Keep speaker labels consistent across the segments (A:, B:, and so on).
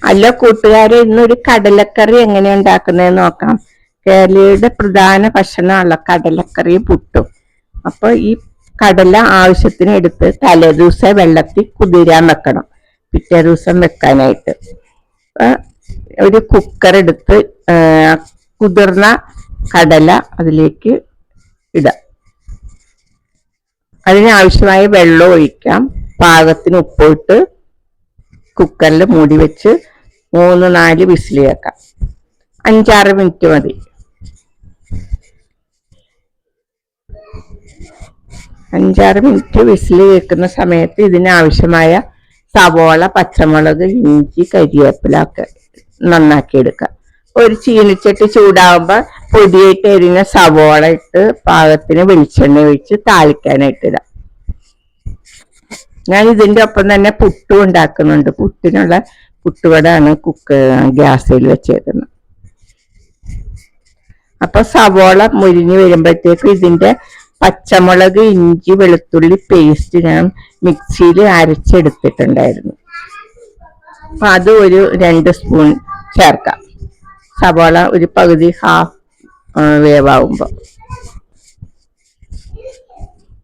A: അല്ല കൂട്ടുകാരെ, ഇന്നൊരു കടലക്കറി എങ്ങനെ ഉണ്ടാക്കുന്നതെന്ന് നോക്കാം. കേരളീയരുടെ പ്രധാന ഭക്ഷണമാണല്ലോ കടലക്കറി പുട്ടും. അപ്പൊ ഈ കടല ആവശ്യത്തിന് എടുത്ത് തലേദിവസം വെള്ളത്തിൽ കുതിരാൻ വെക്കണം, പിറ്റേ ദിവസം വെക്കാനായിട്ട്. ഒരു കുക്കർ എടുത്ത് കുതിർന്ന കടല അതിലേക്ക് ഇടാം. അതിനാവശ്യമായ വെള്ളം ഒഴിക്കാം. പാകത്തിന് ഉപ്പിട്ട് കുക്കറിൽ മൂടി വെച്ച് 3-4 വിസിൽ കേൾക്കാം. 5-6 മിനിറ്റ് മതി. 5-6 മിനിറ്റ് വിസിൽ കേൾക്കുന്ന സമയത്ത് ഇതിനാവശ്യമായ സവോള, പച്ചമുളക്, ഇഞ്ചി, കരിവേപ്പില ഒക്കെ നന്നാക്കി എടുക്കാം. ഒരു ചീനിച്ചട്ടി ചൂടാവുമ്പോൾ പൊടിയായിട്ട് എരിഞ്ഞ സവോള ഇട്ട് പാകത്തിന് വെളിച്ചെണ്ണ ഒഴിച്ച് താളിക്കാനായിട്ട് ഇടാം. ഞാൻ ഇതിന്റെ ഒപ്പം തന്നെ പുട്ടും ഉണ്ടാക്കുന്നുണ്ട്. പുട്ടിനുള്ള പുട്ടുവടാണ് ഗ്യാസിൽ വെച്ചേക്കുന്നത്. അപ്പൊ സവോള മുരിഞ്ഞ് വരുമ്പോഴത്തേക്ക് ഇതിന്റെ പച്ചമുളക്, ഇഞ്ചി, വെളുത്തുള്ളി പേസ്റ്റ് ഞാൻ മിക്സിയിൽ അരച്ചെടുത്തിട്ടുണ്ടായിരുന്നു. അപ്പൊ അത് ഒരു 2 സ്പൂൺ ചേർക്കാം. സവോള ഒരു പകുതി ഹാഫ് വേവാകുമ്പോൾ.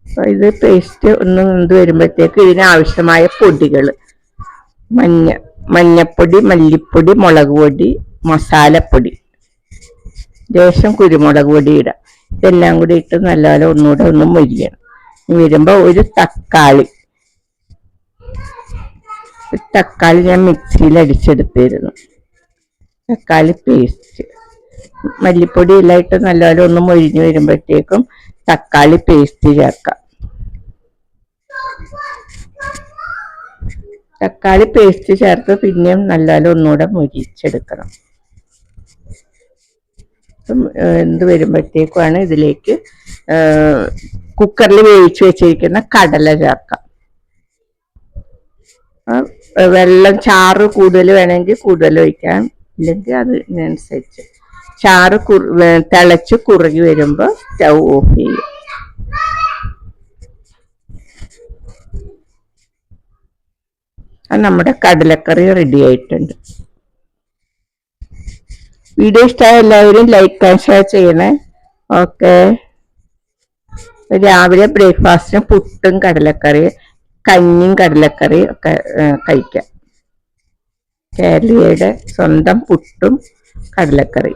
A: അപ്പൊ ഇത് പേസ്റ്റ് ഒന്ന് വെന്ത് വരുമ്പോഴത്തേക്ക് ഇതിനാവശ്യമായ പൊടികൾ: മഞ്ഞപ്പൊടി, മല്ലിപ്പൊടി, മുളക് പൊടി, മസാലപ്പൊടി, ലേശം കുരുമുളക് പൊടി ഇടാം. ഇതെല്ലാം കൂടി ഇട്ട് നല്ലപോലെ ഒന്നുകൂടെ ഒന്ന് മൊരിയണം. വരുമ്പോൾ ഒരു തക്കാളി ഞാൻ മിക്സിയിൽ അടിച്ചെടുത്തിരുന്നു. തക്കാളി പേസ്റ്റ്, മല്ലിപ്പൊടി എല്ലാം ഇട്ട് നല്ലപോലെ ഒന്ന് മൊരിഞ്ഞ് വരുമ്പോഴത്തേക്കും തക്കാളി പേസ്റ്റ് ചേർക്കാം. തക്കാളി പേസ്റ്റ് ചേർത്ത് പിന്നെയും നല്ലപോലെ ഒന്നുകൂടെ മൊരിച്ചെടുക്കണം. എന്ത് വരുമ്പോഴത്തേക്കുമാണ് ഇതിലേക്ക് കുക്കറിൽ വേവിച്ച് വെച്ചിരിക്കുന്ന കടല ചേർക്കാം. വെള്ളം ചാറ് കൂടുതൽ വേണമെങ്കിൽ കൂടുതൽ ഒഴിക്കാം, ഇല്ലെങ്കിൽ അതിനനുസരിച്ച്. ചാറ് തിളച്ച് കുറുകി വരുമ്പോൾ സ്റ്റൗ ഓഫ് ചെയ്യും. നമ്മുടെ കടലക്കറി റെഡി ആയിട്ടുണ്ട്. വീഡിയോ ഇഷ്ടമായ എല്ലാവരും ലൈക്ക് ആൻഡ് ഷെയർ ചെയ്യണേ. ഓക്കെ. രാവിലെ ബ്രേക്ക്ഫാസ്റ്റിന് പുട്ടും കടലക്കറി, കഞ്ഞിയും കടലക്കറി ഒക്കെ കഴിക്കാം. കേരളീയരുടെ സ്വന്തം പുട്ടും കടലക്കറി.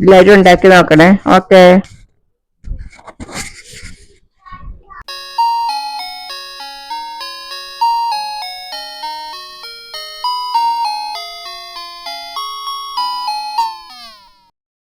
A: എല്ലാവരും ഉണ്ടാക്കി നോക്കണേ. ഓക്കെ.